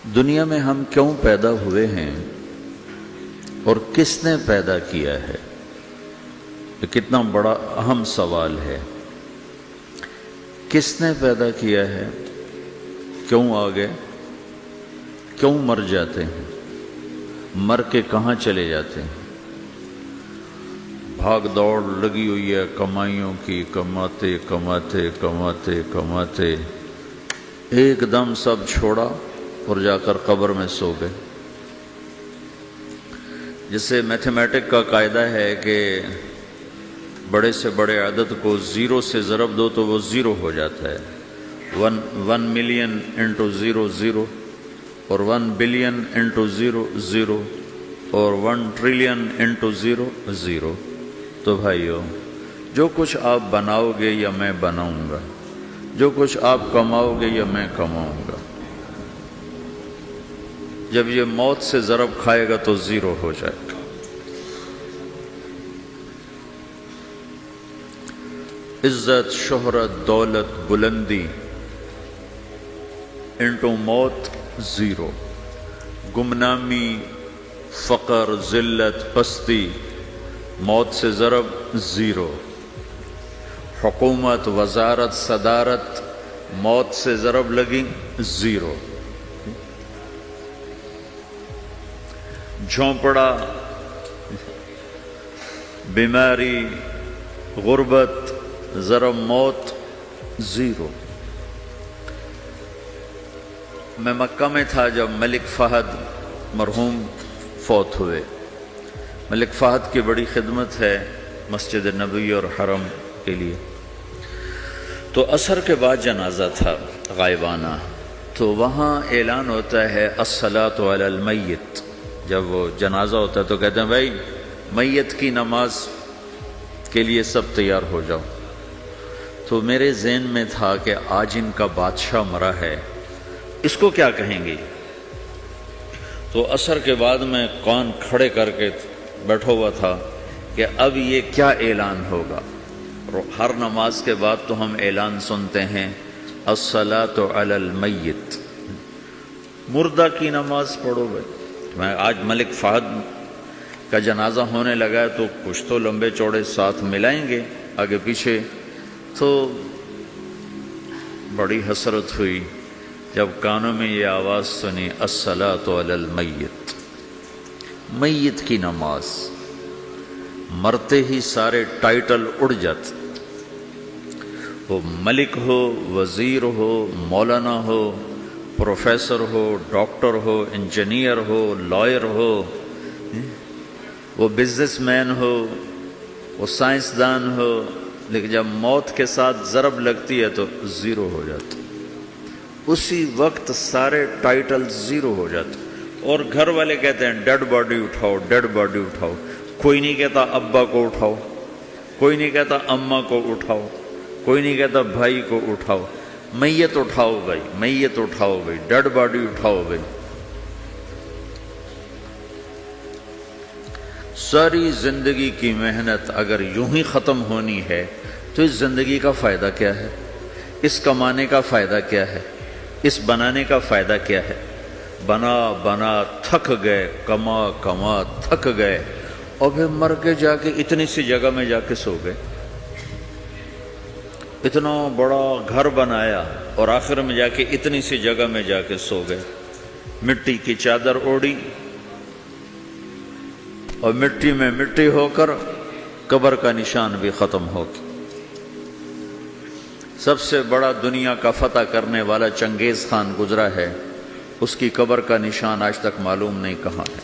دنیا میں ہم کیوں پیدا ہوئے ہیں اور کس نے پیدا کیا ہے؟ یہ کتنا بڑا اہم سوال ہے۔ کس نے پیدا کیا ہے؟ کیوں آ گئے؟ کیوں مر جاتے ہیں؟ مر کے کہاں چلے جاتے ہیں؟ بھاگ دوڑ لگی ہوئی ہے کمائیوں کی، کماتے کماتے کماتے کماتے ایک دم سب چھوڑا اور جا کر قبر میں سو گئے۔ جیسے میتھمیٹک کا قاعدہ ہے کہ بڑے سے بڑے عدد کو زیرو سے ضرب دو تو وہ زیرو ہو جاتا ہے۔ 1 ملین انٹو زیرو زیرو، اور 1 بلین انٹو زیرو زیرو، اور 1 ٹریلین انٹو زیرو زیرو۔ تو بھائیو، جو کچھ آپ بناؤ گے یا میں بناؤں گا، جو کچھ آپ کماؤ گے یا میں کماؤں گا، جب یہ موت سے ضرب کھائے گا تو زیرو ہو جائے گا۔ عزت، شہرت، دولت، بلندی انٹو موت زیرو، گمنامی، فقر، ذلت، پستی موت سے ضرب زیرو، حکومت، وزارت، صدارت موت سے ضرب لگی زیرو، جھونپڑا، بیماری، غربت ضرب موت زیرو۔ میں مکہ میں تھا جب ملک فہد مرحوم فوت ہوئے۔ ملک فہد کی بڑی خدمت ہے مسجد نبوی اور حرم کے لیے۔ تو عصر کے بعد جنازہ تھا غائبانہ، تو وہاں اعلان ہوتا ہے الصلاۃ علی المیت۔ جب وہ جنازہ ہوتا ہے تو کہتے ہیں بھائی میت کی نماز کے لیے سب تیار ہو جاؤ۔ تو میرے ذہن میں تھا کہ آج ان کا بادشاہ مرا ہے، اس کو کیا کہیں گے؟ تو عصر کے بعد میں کان کھڑے کر کے بیٹھا ہوا تھا کہ اب یہ کیا اعلان ہوگا۔ ہر نماز کے بعد تو ہم اعلان سنتے ہیں الصلاۃ علی المیت، مردہ کی نماز پڑھو بھائی۔ میں آج ملک فہد کا جنازہ ہونے لگا ہے تو کچھ تو لمبے چوڑے ساتھ ملائیں گے آگے پیچھے۔ تو بڑی حسرت ہوئی جب کانوں میں یہ آواز سنی الصلاۃ علی المیت، میت کی نماز۔ مرتے ہی سارے ٹائٹل اڑ جاتے، وہ ملک ہو، وزیر ہو، مولانا ہو، پروفیسر ہو، ڈاکٹر ہو، انجینئر ہو، لائر ہو، وہ بزنس مین ہو، وہ سائنسدان ہو، لیکن جب موت کے ساتھ ضرب لگتی ہے تو زیرو ہو جاتا، اسی وقت سارے ٹائٹل زیرو ہو جاتے۔ اور گھر والے کہتے ہیں ڈیڈ باڈی اٹھاؤ، ڈیڈ باڈی اٹھاؤ۔ کوئی نہیں کہتا ابا کو اٹھاؤ، کوئی نہیں کہتا اماں کو اٹھاؤ، کوئی نہیں کہتا بھائی کو اٹھاؤ۔ میت اٹھاؤ بھائی، میت اٹھاؤ بھائی، ڈیڈ باڈی اٹھاؤ بھائی۔ ساری زندگی کی محنت اگر یوں ہی ختم ہونی ہے تو اس زندگی کا فائدہ کیا ہے؟ اس کمانے کا فائدہ کیا ہے؟ اس بنانے کا فائدہ کیا ہے؟ بنا بنا تھک گئے، کما کما تھک گئے، اور پھر مر کے جا کے اتنی سی جگہ میں جا کے سو گئے۔ اتنا بڑا گھر بنایا اور آخر میں جا کے اتنی سی جگہ میں جا کے سو گئے۔ مٹی کی چادر اوڑھی اور مٹی میں مٹی ہو کر قبر کا نشان بھی ختم ہو گیا۔ سب سے بڑا دنیا کا فتح کرنے والا چنگیز خان گزرا ہے، اس کی قبر کا نشان آج تک معلوم نہیں کہاں ہے۔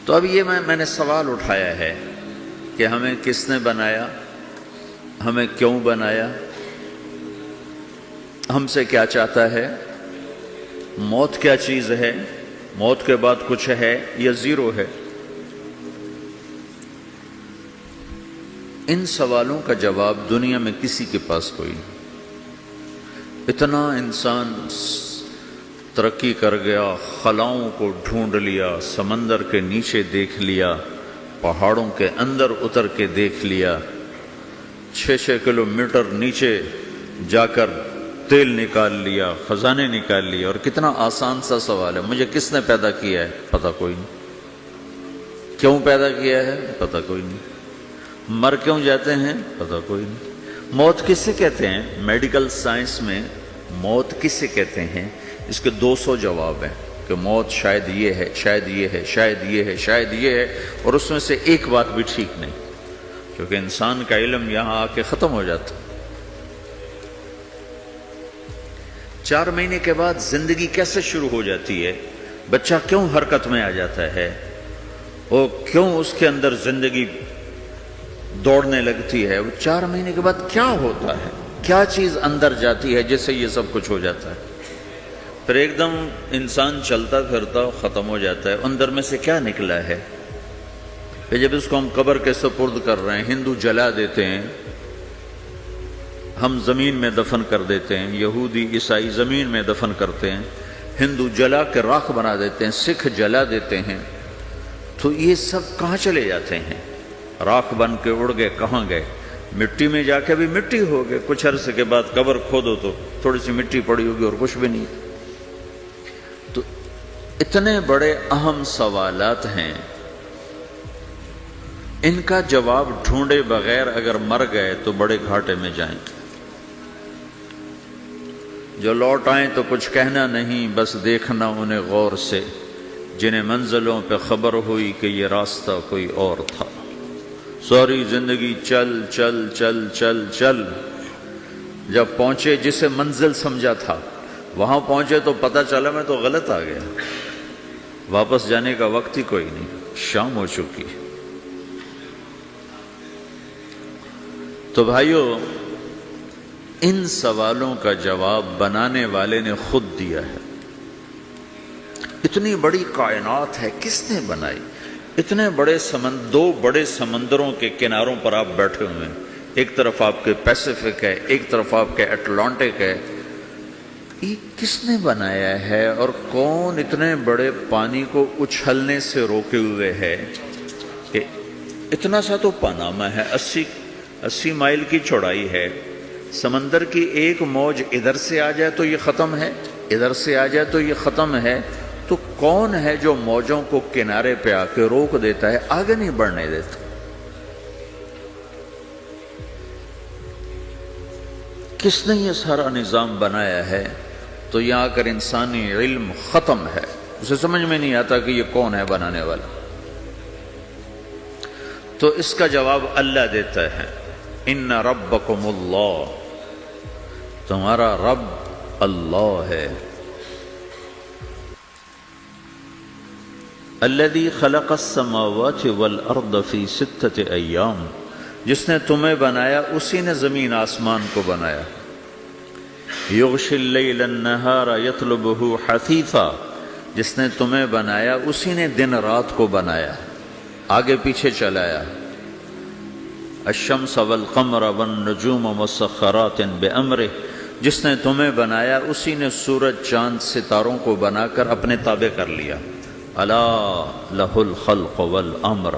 تو اب یہ میں نے سوال اٹھایا ہے کہ ہمیں کس نے بنایا، ہمیں کیوں بنایا، ہم سے کیا چاہتا ہے، موت کیا چیز ہے، موت کے بعد کچھ ہے یا زیرو ہے؟ ان سوالوں کا جواب دنیا میں کسی کے پاس کوئی نہیں۔ اتنا انسان ترقی کر گیا، خلاؤں کو ڈھونڈ لیا، سمندر کے نیچے دیکھ لیا، پہاڑوں کے اندر اتر کے دیکھ لیا، 6 کلومیٹر نیچے جا کر تیل نکال لیا، خزانے نکال لیے، اور کتنا آسان سا سوال ہے، مجھے کس نے پیدا کیا ہے؟ پتہ کوئی نہیں۔ کیوں پیدا کیا ہے؟ پتہ کوئی نہیں۔ مر کیوں جاتے ہیں؟ پتہ کوئی نہیں۔ موت کسے کہتے ہیں؟ میڈیکل سائنس میں موت کسے کہتے ہیں؟ اس کے 200 جواب ہیں کہ موت شاید یہ ہے، شاید یہ ہے، شاید یہ ہے، شاید یہ ہے، اور اس میں سے ایک بات بھی ٹھیک نہیں، کیونکہ انسان کا علم یہاں آ کے ختم ہو جاتا۔ 4 مہینے کے بعد زندگی کیسے شروع ہو جاتی ہے؟ بچہ کیوں حرکت میں آ جاتا ہے؟ اور کیوں اس کے اندر زندگی دوڑنے لگتی ہے؟ وہ 4 مہینے کے بعد کیا ہوتا ہے؟ کیا چیز اندر جاتی ہے جس سے یہ سب کچھ ہو جاتا ہے؟ پھر ایک دم انسان چلتا پھرتا ختم ہو جاتا ہے، اندر میں سے کیا نکلا ہے؟ پھر جب اس کو ہم قبر کے سپرد کر رہے ہیں، ہندو جلا دیتے ہیں، ہم زمین میں دفن کر دیتے ہیں، یہودی عیسائی زمین میں دفن کرتے ہیں، ہندو جلا کے راکھ بنا دیتے ہیں، سکھ جلا دیتے ہیں، تو یہ سب کہاں چلے جاتے ہیں؟ راکھ بن کے اڑ گئے، کہاں گئے؟ مٹی میں جا کے بھی مٹی ہو گئے، کچھ عرصے کے بعد قبر کھودو تو تھوڑی سی مٹی پڑی ہوگی اور کچھ بھی نہیں۔ تو اتنے بڑے اہم سوالات ہیں، ان کا جواب ڈھونڈے بغیر اگر مر گئے تو بڑے گھاٹے میں جائیں گے۔ جو لوٹ آئیں تو کچھ کہنا نہیں، بس دیکھنا انہیں غور سے، جنہیں منزلوں پہ خبر ہوئی کہ یہ راستہ کوئی اور تھا۔ ساری زندگی چل چل چل چل چل، جب پہنچے جسے منزل سمجھا تھا وہاں پہنچے تو پتہ چلا میں تو غلط آ گیا، واپس جانے کا وقت ہی کوئی نہیں، شام ہو چکی۔ تو بھائیو، ان سوالوں کا جواب بنانے والے نے خود دیا ہے۔ اتنی بڑی کائنات ہے، کس نے بنائی؟ اتنے بڑے دو بڑے سمندروں کے کناروں پر آپ بیٹھے ہوئے ہیں، ایک طرف آپ کے پیسیفک ہے، ایک طرف آپ کے اٹلانٹک ہے، یہ کس نے بنایا ہے؟ اور کون اتنے بڑے پانی کو اچھلنے سے روکے ہوئے ہے کہ اتنا سا تو پاناما ہے، 80 مائل کی چوڑائی ہے، سمندر کی ایک موج ادھر سے آ جائے تو یہ ختم ہے، ادھر سے آ جائے تو یہ ختم ہے، تو کون ہے جو موجوں کو کنارے پہ آ کے روک دیتا ہے، آگے نہیں بڑھنے دیتا؟ کس نے یہ سارا نظام بنایا ہے؟ تو یہاں آ کر انسانی علم ختم ہے، اسے سمجھ میں نہیں آتا کہ یہ کون ہے بنانے والا۔ تو اس کا جواب اللہ دیتا ہے، ان ربکم اللہ، تمہارا رب اللہ ہے، الذی خلق السماوات والارض فی 6 ایام، جس نے تمہیں بنایا اسی نے زمین آسمان کو بنایا، یغشی اللیل النہار یطلبہ حثیثا، جس نے تمہیں بنایا اسی نے دن رات کو بنایا، آگے پیچھے چلایا، الشمس والقمر والنجوم مسخرات بامرہ، جس نے تمہیں بنایا اسی نے سورج چاند ستاروں کو بنا کر اپنے تابع کر لیا، الا لہ الخلق والامر،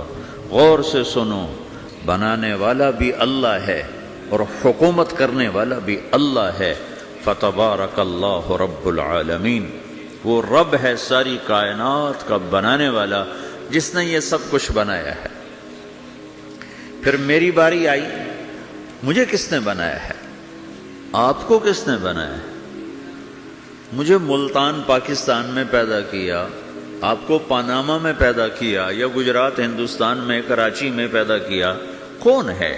غور سے سنو، بنانے والا بھی اللہ ہے اور حکومت کرنے والا بھی اللہ ہے، فتبارک اللہ رب العالمین، وہ رب ہے ساری کائنات کا بنانے والا، جس نے یہ سب کچھ بنایا ہے۔ پھر میری باری آئی، مجھے کس نے بنایا ہے؟ آپ کو کس نے بنایا ہے؟ مجھے ملتان پاکستان میں پیدا کیا، آپ کو پاناما میں پیدا کیا، یا گجرات ہندوستان میں کراچی میں پیدا کیا، کون ہے؟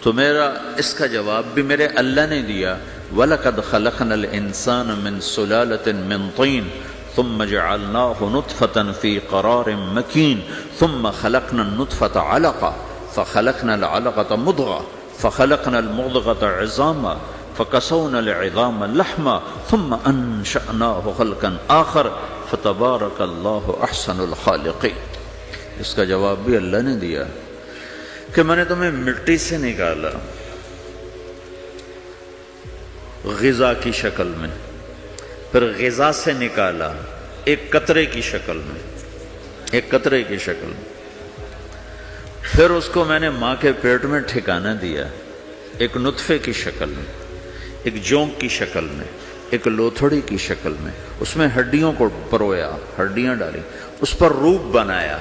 تو میرا اس کا جواب بھی میرے اللہ نے دیا، وَلَقَدْ خَلَقْنَا الْإِنسَانَ مِنْ سُلَالَةٍ مِّن طِينٍ ثُمَّ جَعَلْنَاهُ نُطْفَةً فِي قَرَارٍ مَّكِينٍ ثُمَّ خَلَقْنَا النُّطْفَةَ عَلَقَةً فخلقنا العلقة مضغة فخلقنا المضغة عظاما فكسونا العظام لحما ثم أنشأناه خلقا آخر فتبارك الله أحسن الخالقين۔ اس کا جواب بھی اللہ نے دیا کہ میں نے تمہیں مٹی سے نکالا غذا کی شکل میں، پھر غذا سے نکالا ایک قطرے کی شکل میں، ایک قطرے کی شکل میں، پھر اس کو میں نے ماں کے پیٹ میں ٹھکانہ دیا ایک نطفے کی شکل میں، ایک جونک کی شکل میں، ایک لوتھڑی کی شکل میں، اس میں ہڈیوں کو پرویا، ہڈیاں ڈالی، اس پر روپ بنایا۔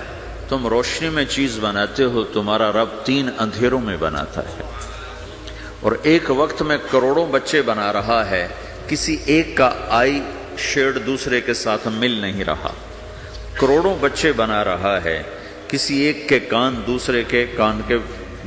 تم روشنی میں چیز بناتے ہو، تمہارا رب 3 اندھیروں میں بناتا ہے، اور ایک وقت میں کروڑوں بچے بنا رہا ہے، کسی ایک کا آئی شیڈ دوسرے کے ساتھ مل نہیں رہا، کروڑوں بچے بنا رہا ہے، کسی ایک کے کان دوسرے کے کان کے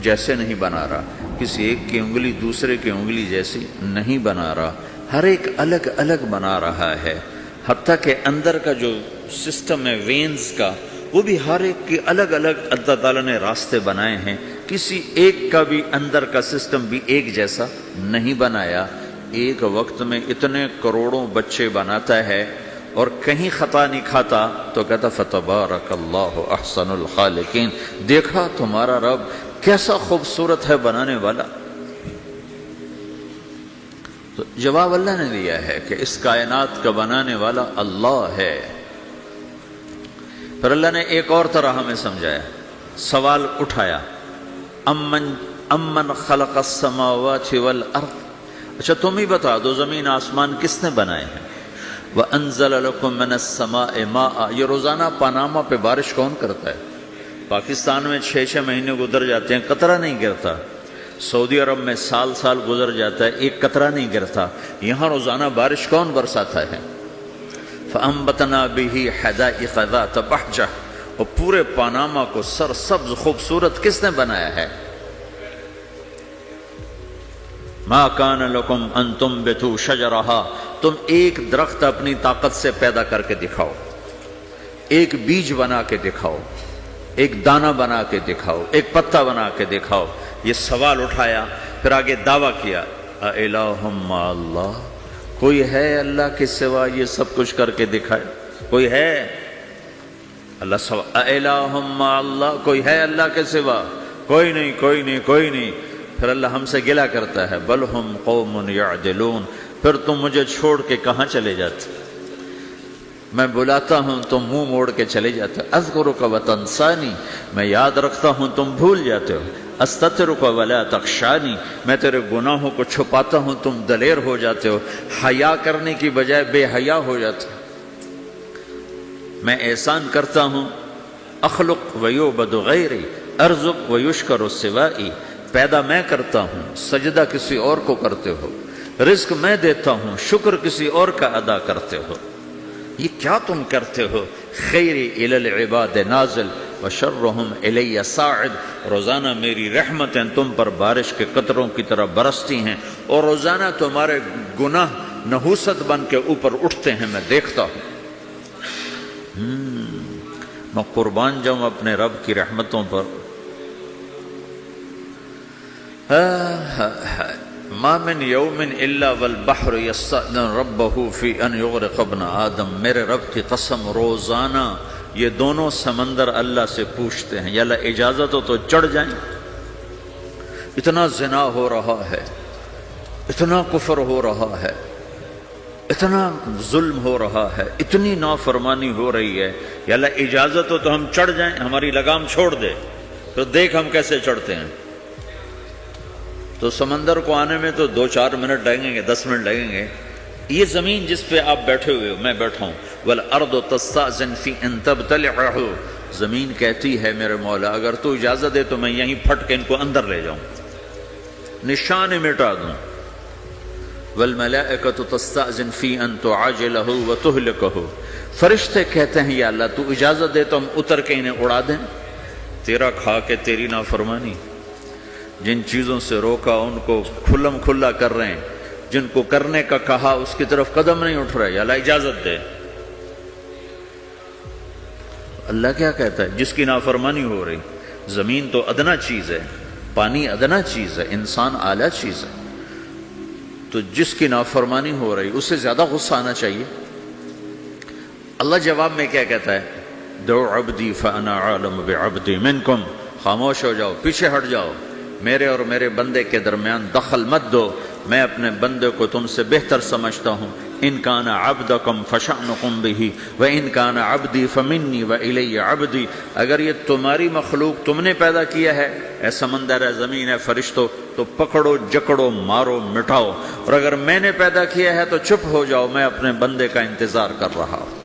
جیسے نہیں بنا رہا، کسی ایک کی انگلی دوسرے کی انگلی جیسی نہیں بنا رہا، ہر ایک الگ الگ بنا رہا ہے، حتیٰ کہ اندر کا جو سسٹم ہے وینز کا، وہ بھی ہر ایک کی الگ الگ اللہ تعالیٰ نے راستے بنائے ہیں، کسی ایک کا بھی اندر کا سسٹم بھی ایک جیسا نہیں بنایا۔ ایک وقت میں اتنے کروڑوں بچے بناتا ہے اور کہیں خطا نہیں کھاتا، تو کہتا فتبارک اللہ احسن الخالقین، دیکھا تمہارا رب کیسا خوبصورت ہے بنانے والا۔ تو جواب اللہ نے دیا ہے کہ اس کائنات کا بنانے والا اللہ ہے۔ پھر اللہ نے ایک اور طرح ہمیں سمجھایا، سوال اٹھایا، امن خلق السماوات والارض، اچھا تم ہی بتا دو زمین آسمان کس نے بنائے ہیں؟ وَأَنزَلَ لَكُم مِّنَ السَّمَاءِ مَاءً، یہ روزانہ پاناما پہ بارش کون کرتا ہے؟ پاکستان میں 6 مہینے گزر جاتے ہیں، قطرہ نہیں گرتا، سعودی عرب میں سال گزر جاتا ہے، ایک قطرہ نہیں گرتا، یہاں روزانہ بارش کون برساتا ہے؟ فَأَنبَتْنَا بِهِ حَدَائِقَ ذَاتَ بَهْجَةٍ، اور پورے پاناما کو سرسبز خوبصورت کس نے بنایا ہے؟ مَا كَانَ لَكُمْ أَن تُنبِتُوا شَجَرَهَا، تم ایک درخت اپنی طاقت سے پیدا کر کے دکھاؤ، ایک بیج بنا کے دکھاؤ، ایک دانہ بنا کے دکھاؤ، ایک پتا بنا کے دکھاؤ۔ یہ سوال اٹھایا، پھر آگے دعویٰ کیا، اَإِلَٰهٌ مَّعَ اللَّهِ، کوئی ہے اللہ کے سوا یہ سب کچھ کر کے دکھائے؟ کوئی ہے؟ اللہ سوال، اَإِلَٰهٌ مَّعَ اللَّهِ، کوئی ہے اللہ کے سوا؟ کوئی نہیں، کوئی نہیں، کوئی نہیں۔ پھر اللہ ہم سے گلہ کرتا ہے، بل ہم قوم یعدلون، پھر تم مجھے چھوڑ کے کہاں چلے جاتے؟ میں بلاتا ہوں تم منہ موڑ کے چلے جاتے ہو، اذکرک وتنسانی، میں یاد رکھتا ہوں تم بھول جاتے ہو، استترک ولا تخشانی، میں تیرے گناہوں کو چھپاتا ہوں تم دلیر ہو جاتے ہو، حیا کرنے کی بجائے بے حیا ہو جاتے ہو۔ میں احسان کرتا ہوں، اخلق ویعبد غیری، ارزق ویشکر سوائی، پیدا میں کرتا ہوں، سجدہ کسی اور کو کرتے ہو، رزق میں دیتا ہوں، شکر کسی اور کا ادا کرتے ہو، یہ کیا تم کرتے ہو؟ خیری الی العباد نازل وشرہم الی صاعد، روزانہ میری رحمتیں تم پر بارش کے قطروں کی طرح برستی ہیں، اور روزانہ تمہارے گناہ نحوست بن کے اوپر اٹھتے ہیں، میں دیکھتا ہوں۔ میں قربان جاؤں اپنے رب کی رحمتوں پر۔ ما من یوم الا والبحر یستأذن ربہ فی ان یغرق ابن آدم، میرے رب کی قسم روزانہ یہ دونوں سمندر اللہ سے پوچھتے ہیں، یا اللہ اجازت ہو تو چڑھ جائیں، اتنا زنا ہو رہا ہے، اتنا کفر ہو رہا ہے، اتنا ظلم ہو رہا ہے، اتنی نافرمانی ہو رہی ہے، یا اللہ اجازت ہو تو ہم چڑھ جائیں، ہماری لگام چھوڑ دے تو دیکھ ہم کیسے چڑھتے ہیں۔ تو سمندر کو آنے میں تو 2-4 منٹ لگیں گے، 10 منٹ لگیں گے۔ یہ زمین جس پہ آپ بیٹھے ہوئے ہو، میں بیٹھا ہوں، وَالْأَرْضُ تَسْتَأْذِنُ فِي أَن تَبْتَلِعَهُ، زمین کہتی ہے میرے مولا اگر تو اجازت دے تو میں یہیں پھٹ کے ان کو اندر لے جاؤں، نشان مٹا دوں۔ وَالْمَلَائِكَةُ تَسْتَأْذِنُ فِي أَن تُعَاجِلَهُ وَتُهْلِكَهُ، فرشتے کہتے ہیں یا اللہ تو اجازت دے تو ہم اتر کے انہیں اڑا دیں، تیرا کھا کے تیری نافرمانی، جن چیزوں سے روکا ان کو کھلم کھلا کر رہے ہیں، جن کو کرنے کا کہا اس کی طرف قدم نہیں اٹھ رہے، یا اللہ اجازت دے۔ اللہ کیا کہتا ہے؟ جس کی نافرمانی ہو رہی، زمین تو ادنا چیز ہے، پانی ادنا چیز ہے، انسان اعلیٰ چیز ہے، تو جس کی نافرمانی ہو رہی اس سے زیادہ غصہ آنا چاہیے۔ اللہ جواب میں کیا کہتا ہے؟ دعو عبدی فانا عالم بعبدی منکم، خاموش ہو جاؤ، پیچھے ہٹ جاؤ، میرے اور میرے بندے کے درمیان دخل مت دو، میں اپنے بندے کو تم سے بہتر سمجھتا ہوں۔ ان کان عبدکم فشأنکم بہ وان کان عبدی فمنی والی عبدی، اگر یہ تمہاری مخلوق تم نے پیدا کیا ہے، اے سمندر ہے، زمین ہے، فرشتوں، تو پکڑو جکڑو مارو مٹاؤ، اور اگر میں نے پیدا کیا ہے تو چپ ہو جاؤ، میں اپنے بندے کا انتظار کر رہا ہوں۔